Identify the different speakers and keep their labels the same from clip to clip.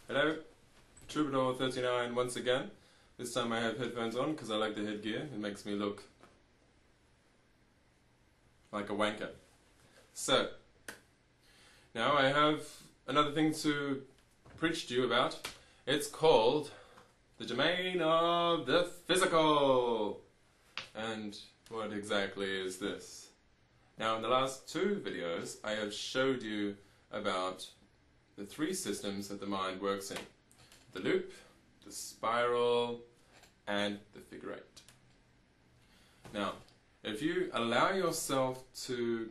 Speaker 1: Hello, Troubadour39 once again. This time I have headphones on because I like the headgear. It makes me look like a wanker. So, now I have another thing to preach to you about. It's called the domain of the physical. And what exactly is this? Now in the last two videos I have showed you about the three systems that the mind works in. The loop, the spiral, and the figure eight. Now, if you allow yourself to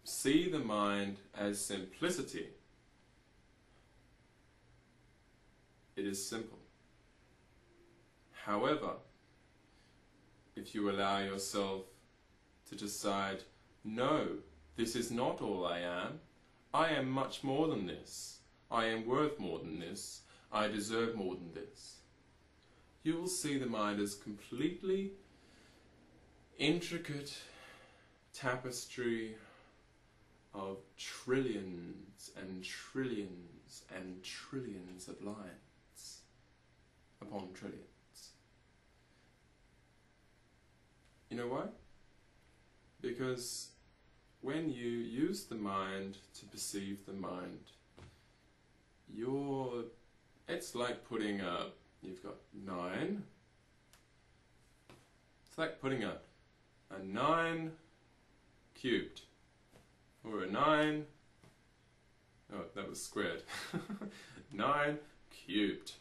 Speaker 1: see the mind as simplicity, it is simple. However, if you allow yourself to decide, no, this is not all I am much more than this, I am worth more than this, I deserve more than this, you will see the mind as completely intricate tapestry of trillions and trillions and trillions of lines upon trillions. You know why? Because when you use the mind to perceive the mind, it's like putting you've got 9, it's like putting a 9 cubed, or a 9, oh that was squared, 9 cubed,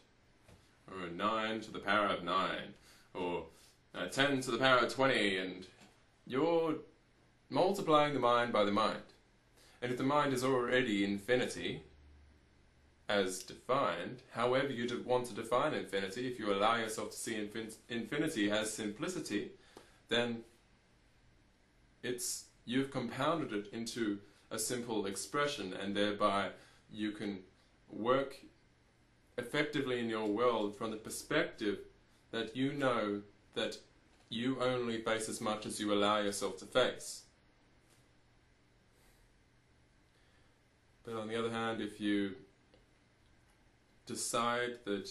Speaker 1: or a 9 to the power of 9, or 10 to the power of 20, and you're multiplying the mind by the mind. And if the mind is already infinity, as defined, however you want to define infinity, if you allow yourself to see infinity as simplicity, then you've compounded it into a simple expression, and thereby you can work effectively in your world from the perspective that you know that you only face as much as you allow yourself to face. But on the other hand, if you decide that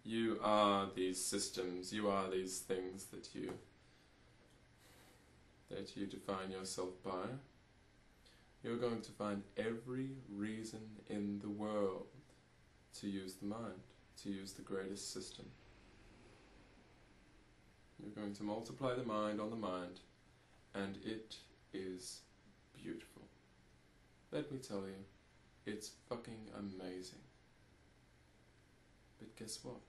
Speaker 1: you are these systems, you are these things that you define yourself by, you're going to find every reason in the world to use the mind, to use the greatest system. You're going to multiply the mind on the mind, and it is beautiful. Let me tell you, it's fucking amazing. But guess what?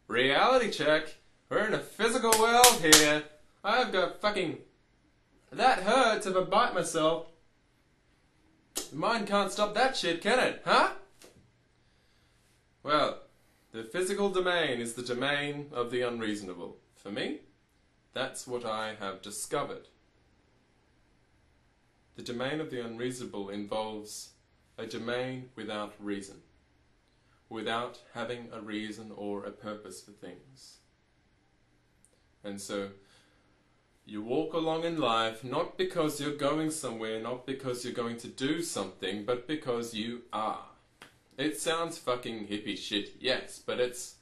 Speaker 1: Reality check! We're in a physical world here! I've got fucking... That hurts if I bite myself. The mind can't stop that shit, can it? Huh? Well, the physical domain is the domain of the unreasonable. For me, that's what I have discovered. The domain of the unreasonable involves a domain without reason, without having a reason or a purpose for things. And so, you walk along in life not because you're going somewhere, not because you're going to do something, but because you are. It sounds fucking hippie shit, yes, but it's...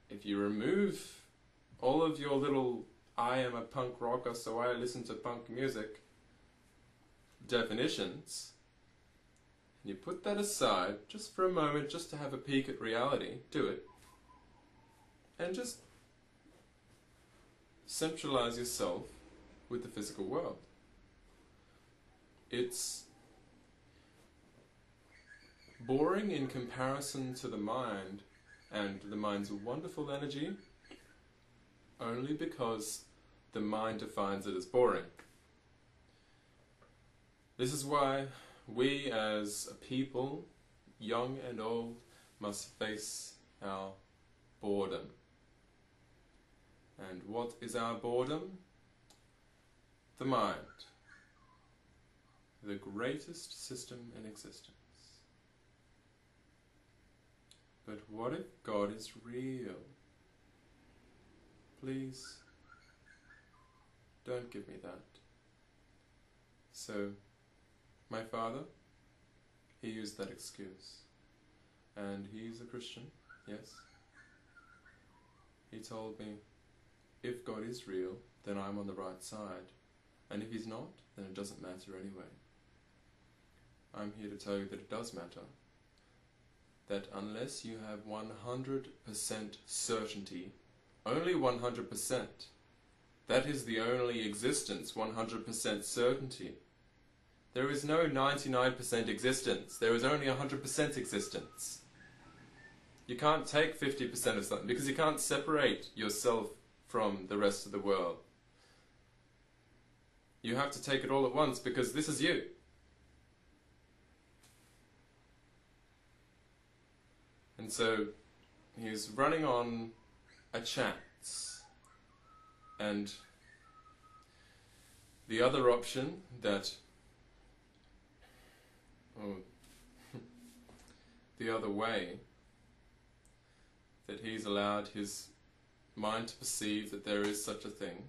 Speaker 1: If you remove all of your little I am a punk rocker so I listen to punk music definitions, and you put that aside just for a moment, just to have a peek at reality, do it, and just centralize yourself with the physical world. It's boring in comparison to the mind and the mind's wonderful energy, only because the mind defines it as boring. This is why we as a people, young and old, must face our boredom. And what is our boredom? The mind. The greatest system in existence. But what if God is real? Please, don't give me that. So, My father, he used that excuse. And he's a Christian, yes. He told me, if God is real, then I'm on the right side. And if he's not, then it doesn't matter anyway. I'm here to tell you that it does matter. That unless you have 100% certainty, only 100%, that is the only existence, 100% certainty. There is no 99% existence, there is only 100% existence. You can't take 50% of something because you can't separate yourself from the rest of the world. You have to take it all at once because this is you. And so he's running on a chance. And the other option that, the other way that he's allowed his mind to perceive that there is such a thing,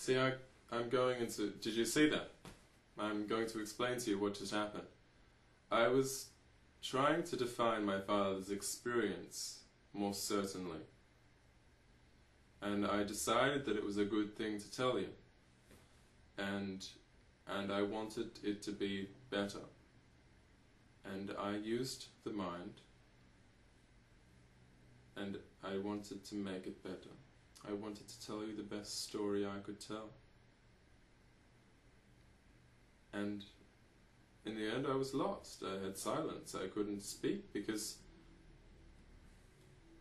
Speaker 1: see, I'm going into... Did you see that? I'm going to explain to you what just happened. I was trying to define my father's experience more certainly. And I decided that it was a good thing to tell you. And I wanted it to be better. And I used the mind. And I wanted to make it better. I wanted to tell you the best story I could tell. And in the end I was lost. I had silence. I couldn't speak because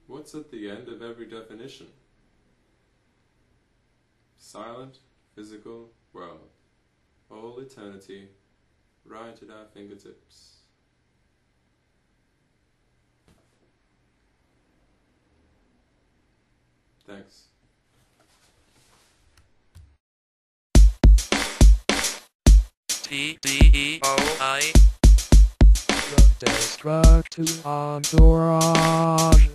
Speaker 1: what's at the end of every definition? Silent, physical world. All eternity, right at our fingertips. Thanks.
Speaker 2: tdeoi. The destructive entourage.